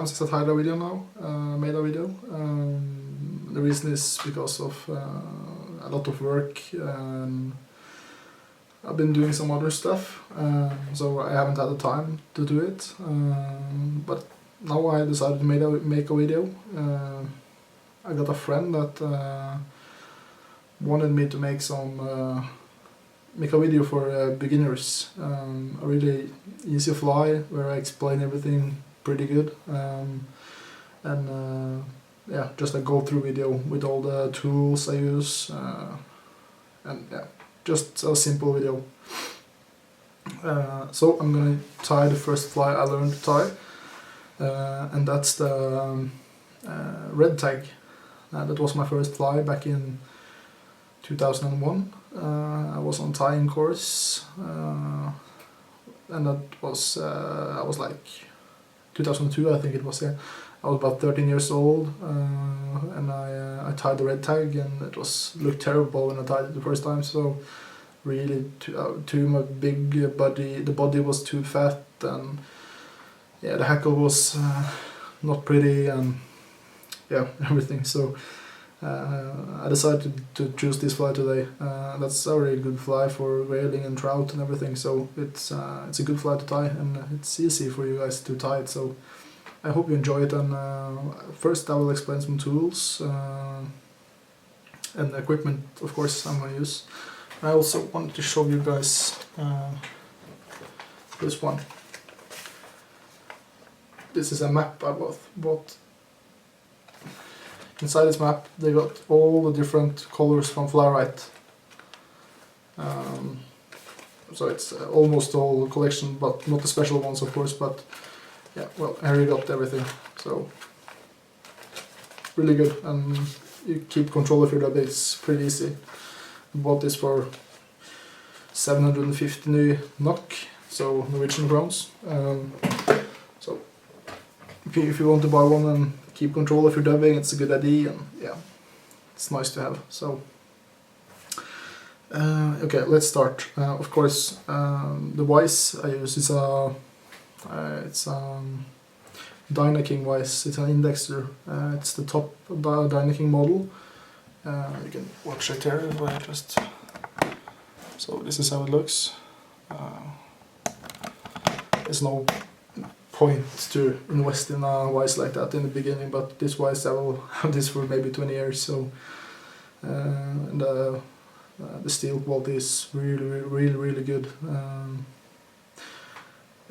times since I tied a video now, made a video. The reason is because of a lot of work, and I've been doing some other stuff, so I haven't had the time to do it. But now I decided to make a video. I got a friend that wanted me to make a video for beginners, a really easy fly where I explain everything pretty good, and yeah, just a go-through video with all the tools I use, and yeah, just a simple video. So I'm gonna tie the first fly I learned to tie, and that's the red tag. That was my first fly back in 2001. I was on tying course, and that was I was like 2002, I think it was. Yeah, I was about 13 years old, and I tied the red tag, and it looked terrible when I tied it the first time. So really, too much big body. The body was too fat, and yeah, the hackle was not pretty, and yeah, everything. So I decided to choose this fly today. That's a really good fly for grayling and trout and everything. So it's a good fly to tie, and it's easy for you guys to tie it. So I hope you enjoy it. And first I will explain some tools and equipment, of course, I'm going to use. I also wanted to show you guys this one. This is a map I bought. Inside this map they got all the different colors from Fly-Rite. So it's almost all collection, but not the special ones, of course. But yeah, well, here you got everything. So really good, and you keep control of your dubbing. It's pretty easy. Bought this for 750 NOK, so Norwegian crowns. So if you want to buy one and keep control of your dubbing, it's a good idea, and yeah, it's nice to have. So okay, let's start. Of course, the vise I use is it's Dynaking vise. It's an indexer. It's the top Dynaking model. You can watch it here. So this is how it looks. There's no point to invest in a vise like that in the beginning, but this vise I will have this for maybe 20 years. So and the steel quality is really good.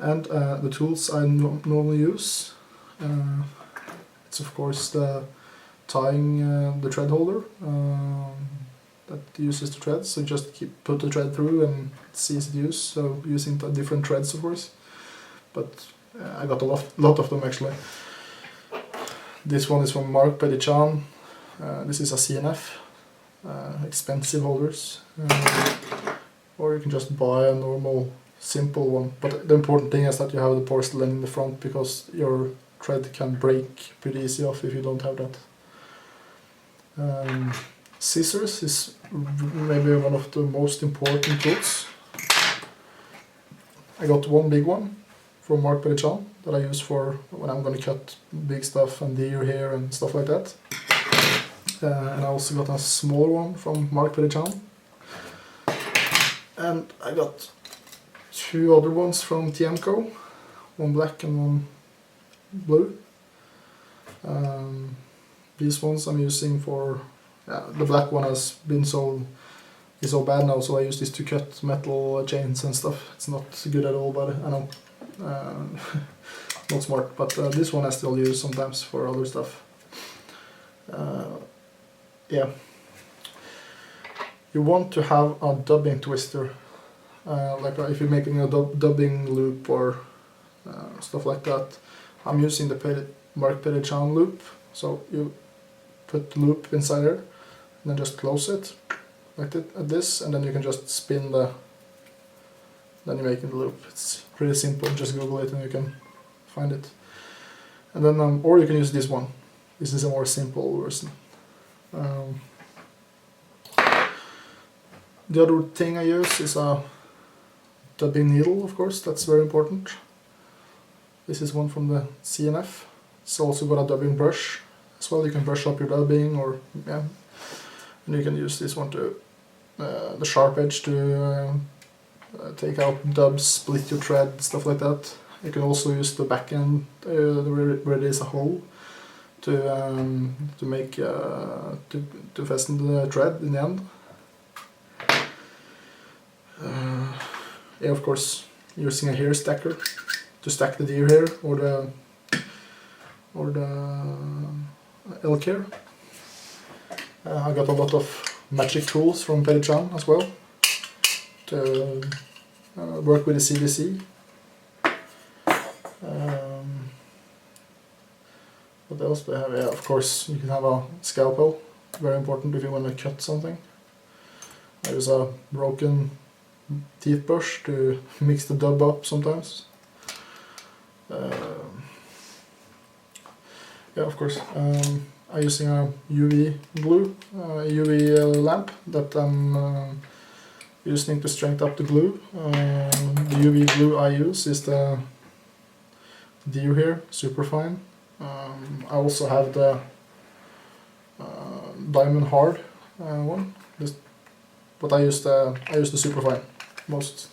And the tools I normally use, it's of course the tying the thread holder that uses the threads. So just put the thread through, and it's easy to use. So using the different threads, of course. But I got a lot of them actually. This one is from Mark Pedichan. This is a CNF, expensive holders, or you can just buy a normal simple one. But the important thing is that you have the porcelain in the front, because your thread can break pretty easy off if you don't have that. Scissors is maybe one of the most important tools. I got one big one from Mark Pedichan that I use for when I'm going to cut big stuff and deer hair and stuff like that. And I also got a small one from Mark Pedichan. And I got two other ones from TMCO, one black and one blue. These ones I'm using for, the black one is so bad now, so I use this to cut metal chains and stuff. It's not good at all, but I know, not smart. But this one I still use sometimes for other stuff. Yeah, you want to have a dubbing twister, like if you're making a dubbing loop or stuff like that. I'm using the Mark Pedichan loop, so you put the loop inside there, and then just close it like this, and then you can just spin then you're making the loop. It's pretty simple. Just Google it and you can find it. And then or you can use this one. This is a more simple version. The other thing I use is a Tubby Needle, of course. That's very important. This is one from the CNF. It's also got a dubbing brush as well. You can brush up your dubbing, or yeah, and you can use this one to the sharp edge to take out dubs, split your thread, stuff like that. You can also use the back end where there is a hole to make to fasten the thread in the end. Yeah, of course, using a hair stacker to stack the deer hair or the elk hair. I got a lot of magic tools from Perichan as well to work with the CDC. What else do I have? Yeah, of course, you can have a scalpel. Very important if you want to cut something. I use a broken teeth brush to mix the dub up sometimes. Yeah, of course. I'm using a UV glue, UV lamp that I'm using to strengthen up the glue. The UV glue I use is the deer hair, super fine. I also have the diamond hard one, but I use the superfine most.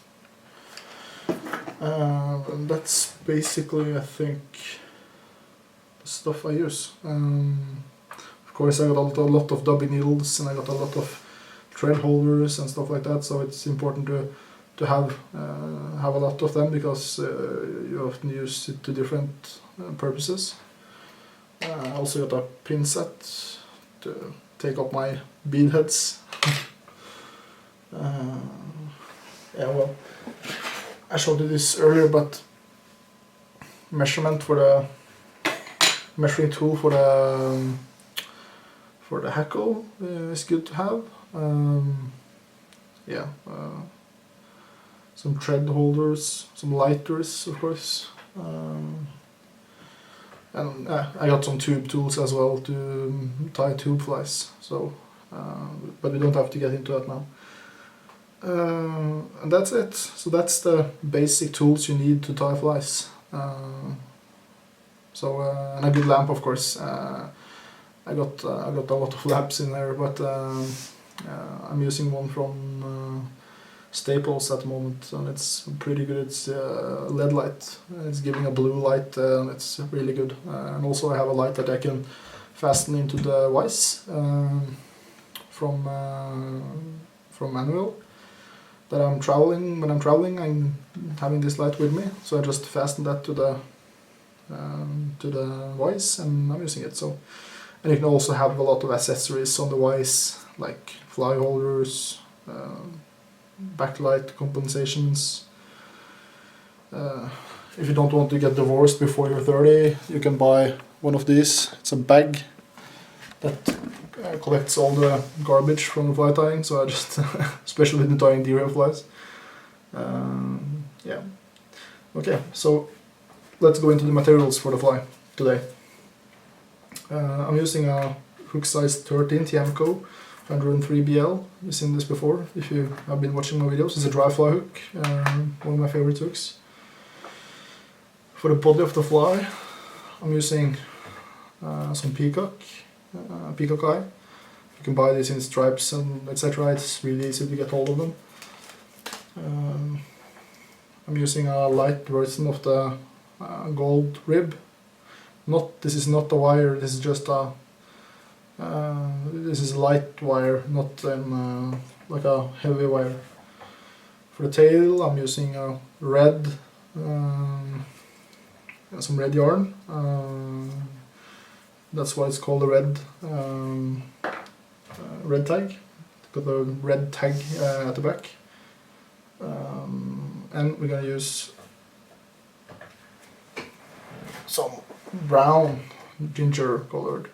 And that's basically, I think, the stuff I use. Of course, I got a lot of Tubby Needles, and I got a lot of thread holders and stuff like that. So it's important to have a lot of them, because you often use it to different purposes. I also got a pin set to take up my bead heads. Yeah, well, I showed you this earlier, but measuring tool for the hackle is good to have. Yeah, some thread holders, some lighters, of course. And I got some tube tools as well to tie tube flies. So, but we don't have to get into that now. And that's it. So that's the basic tools you need to tie flies. And a good lamp, of course. I got a lot of lamps in there, but I'm using one from Staples at the moment, and it's pretty good. It's LED light. It's giving a blue light, and it's really good. And also I have a light that I can fasten into the vise from Manuel. When I'm traveling, I'm having this light with me, so I just fasten that to the vise, and I'm using it. So, and you can also have a lot of accessories on the vise, like fly holders, backlight compensations. If you don't want to get divorced before you're 30, you can buy one of these. It's a bag that collects all the garbage from the fly tying, so I just, especially the tying deer hair flies. Yeah. Okay, so let's go into the materials for the fly today. I'm using a hook size 13 Tiemco 103 BL. You've seen this before if you have been watching my videos. It's a dry fly hook, one of my favorite hooks. For the body of the fly, I'm using some peacock eye. You can buy these in stripes and etc. It's really easy to get hold of them. I'm using a light version of the gold rib. This is not a wire. This is just a this is light wire, not like a heavy wire. For the tail, I'm using a red, some red yarn. That's why it's called a red tag. It's got a red tag at the back. And we're gonna use some brown, ginger colored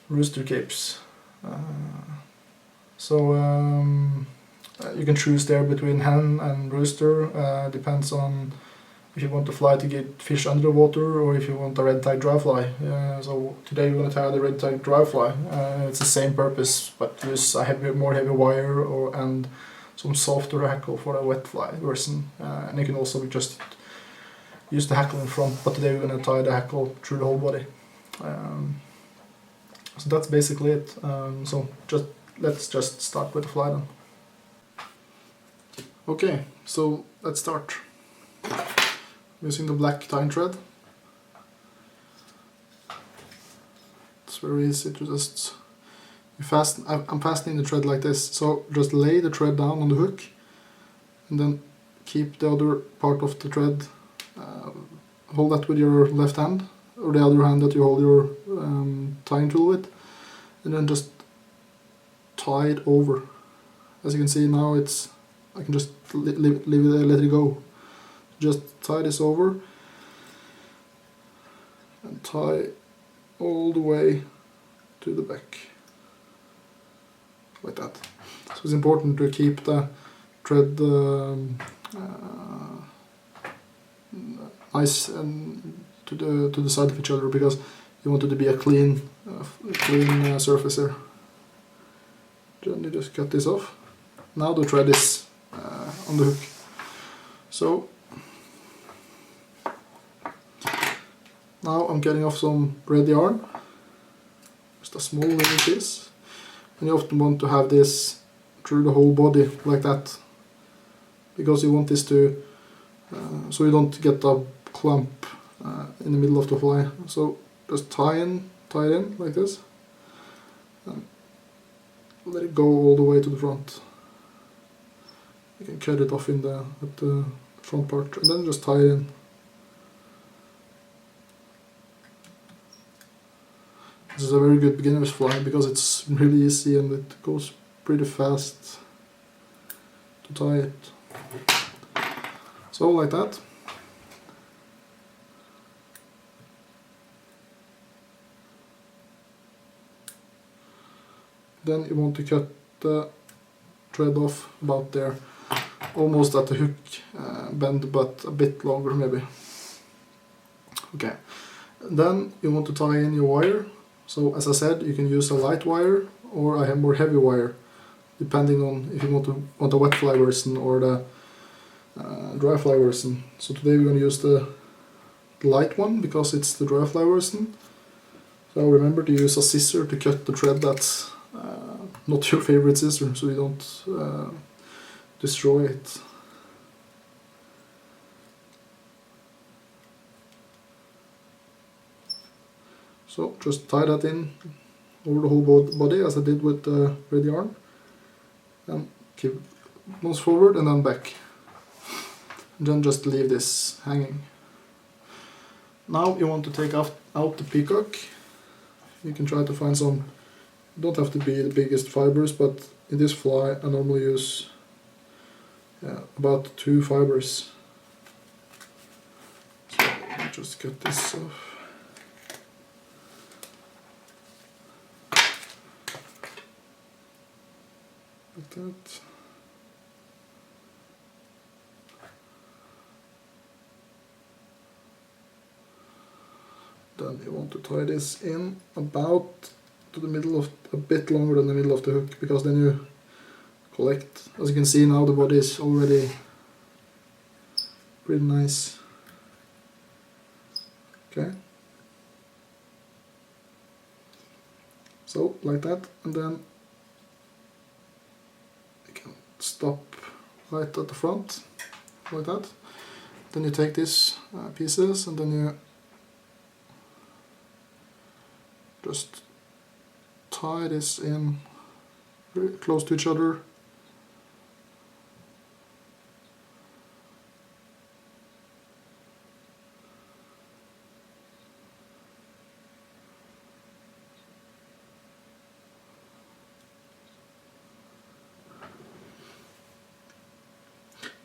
rooster capes. You can choose there between hen and rooster. Depends on if you want the fly to get fish under the water or if you want a red tag dry fly. So today we're going to tie the red tag dry fly. It's the same purpose, but use a more heavy wire and some softer hackle for a wet fly version. And you can also just use the hackle in front, but today we're going to tie the hackle through the whole body. So that's basically it. So let's just start with the fly then. Okay, so let's start. Using the black tying thread. It's very easy to just I'm fastening the thread like this, so just lay the thread down on the hook and then keep the other part of the thread, hold that with your left hand or the other hand that you hold your tying tool with, and then just tie it over. As you can see now, I can just let it go. Just tie this over and tie all the way to the back, like that. So it's important to keep the thread nice and to the side of each other, because you want it to be a clean surface here. Then you just cut this off. Now the thread is on the hook. So now I'm cutting off some red yarn, just a small little piece, and you often want to have this through the whole body like that, because you want this to, so you don't get a clump in the middle of the fly. So just tie it in like this, and let it go all the way to the front. You can cut it off at the front part, and then just tie it in. This is a very good beginner's fly because it's really easy and it goes pretty fast to tie it. So like that. Then you want to cut the thread off about there, almost at the hook bend, but a bit longer maybe. Okay, then you want to tie in your wire. So as I said, you can use a light wire or a more heavy wire, depending on if you want a wet fly version or the dry fly version. So today we're going to use the light one because it's the dry fly version. So remember to use a scissor to cut the thread that's not your favorite scissor, so you don't destroy it. So just tie that in over the whole body as I did with the red yarn, and keep once forward and then back, and then just leave this hanging. Now you want to take out the peacock. You can try to find some, don't have to be the biggest fibers, but in this fly I normally use about 2 fibers. So I'll just cut this off. Like that. Then you want to tie this in about to the middle of, a bit longer than the middle of the hook, because then you collect. As you can see now, the body is already pretty nice. Okay. So like that, and then you can stop right at the front, like that. Then you take these pieces and then you just tie this in very close to each other.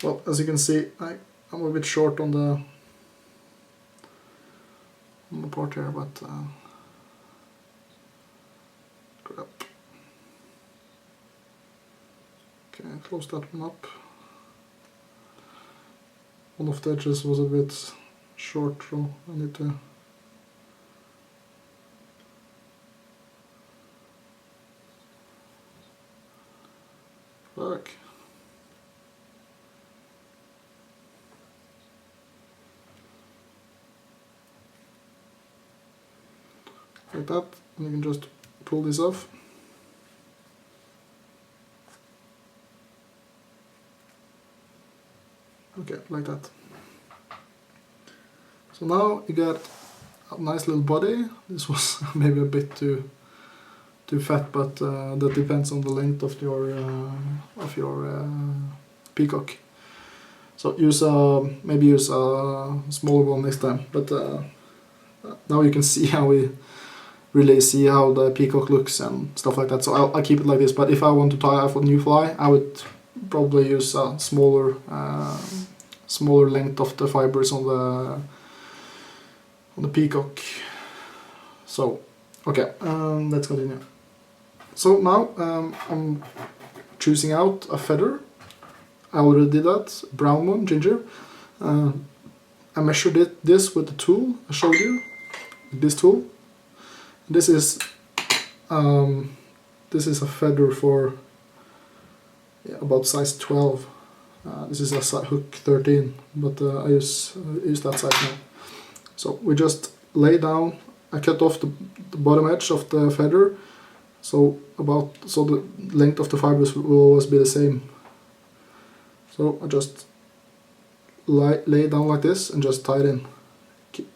Well, as you can see, I'm a bit short on the part here, but crap. Okay, close that one up. One of the edges was a bit short, so I need to back. like that, and you can just pull this off. Okay, like that. So now you got a nice little body. This was maybe a bit too fat, but that depends on the length of your peacock. So maybe use a smaller one next time. But now you can see how we really see how the peacock looks and stuff like that. So I'll keep it like this. But if I want to tie off a new fly, I would probably use a smaller length of the fibers on the peacock. So okay, let's continue. So now I'm choosing out a feather. I already did that, brown one, ginger. I measured this with the tool I showed you, this tool. This is a feather for about size 12. This is a hook 13, but I use that size now. So we just lay down. I cut off the bottom edge of the feather, so the length of the fibers will always be the same. So I just lay it down like this and just tie it in.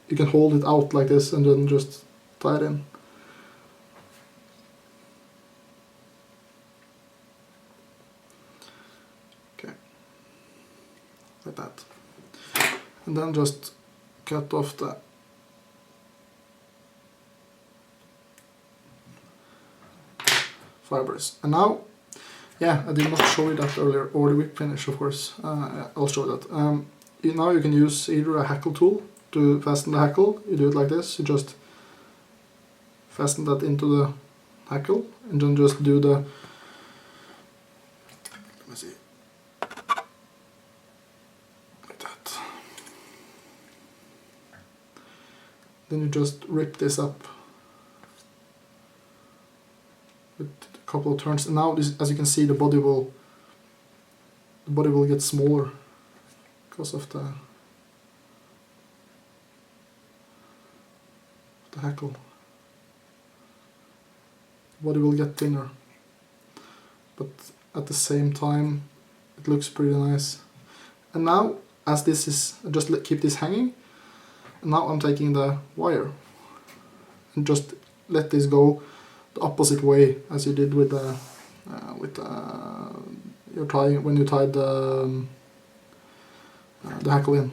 You can hold it out like this and then just tie it in. Okay, like that. And then just cut off the fibers. And now, yeah, I did not show you that earlier, or the whip finish, of course. I'll show that. Now you can use either a hackle tool to fasten the hackle. You do it like this. You just fasten that into the hackle, and then just do the. Let me see. Like that. Then you just rip this up with a couple of turns, and now as you can see, the body will get smaller because of the hackle. The body will get thinner, but at the same time it looks pretty nice. And now, as this is, just keep this hanging, and now I'm taking the wire and just let this go the opposite way as you did with you're tying when you tied the hackle in.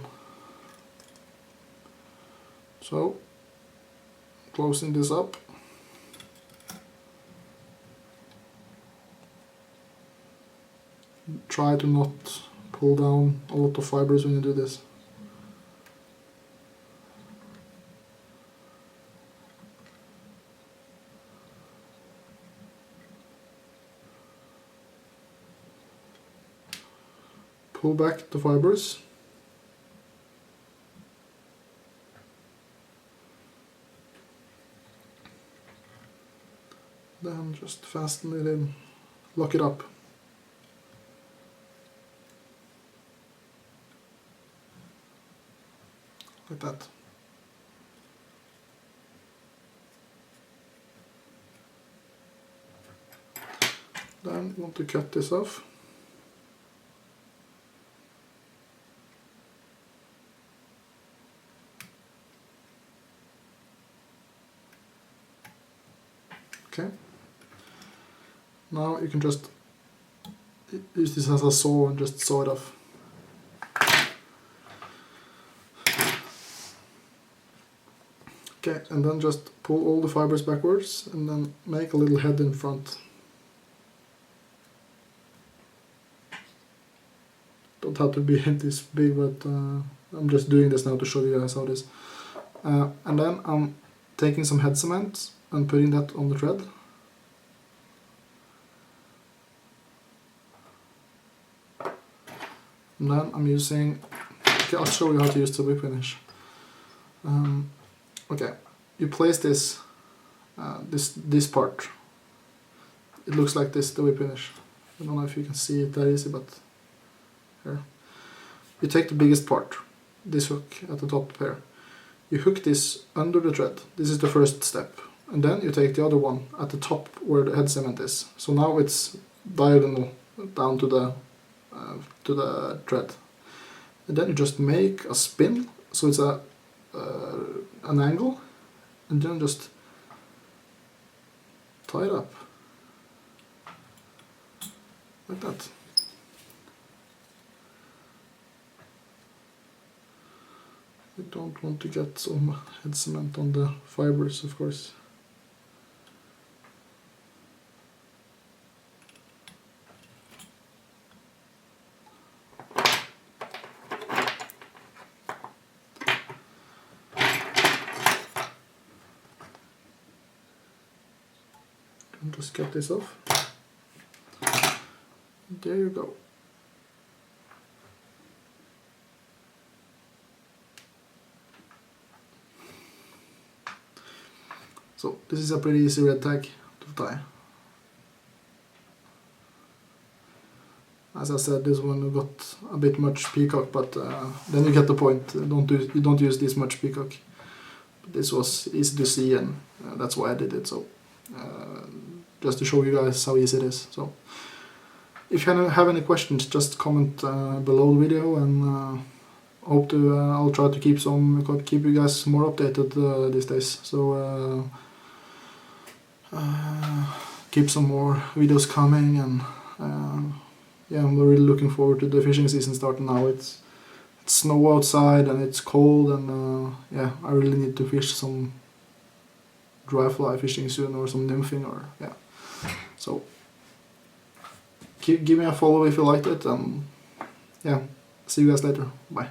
So closing this up. Try to not pull down a lot of fibers when you do this. Pull back the fibers. Then just fasten it in, lock it up. Like that. Then you want to cut this off. Okay. Now you can just use this as a saw and just saw it off. Okay, and then just pull all the fibers backwards and then make a little head in front. Don't have to be this big, but I'm just doing this now to show you guys how it is. And then I'm taking some head cement and putting that on the thread. And then I'm using, okay, I'll show you how to use the whip finish. Okay, you place this, this part. It looks like this, the whip finish. I don't know if you can see it that easy, but here. You take the biggest part, this hook at the top here. You hook this under the thread. This is the first step. and then you take the other one at the top where the head cement is. So now it's diagonal down to the thread. And then you just make a spin, so it's an angle, and then just tie it up like that. You don't want to get some head cement on the fibers, of course. And just get this off. There you go. So this is a pretty easy red tag to tie. As I said, this one got a bit much peacock, but then you get the point. You don't use this much peacock. But this was easy to see, and that's why I did it. So just to show you guys how easy it is. So if you have any questions, just comment below the video, and I'll try to keep you guys more updated these days. So keep some more videos coming, and yeah, I'm really looking forward to the fishing season starting now. It's snow outside and it's cold, and yeah, I really need to fish some dry fly fishing soon, or some nymphing, or yeah. So give me a follow if you liked it, and yeah, see you guys later. Bye.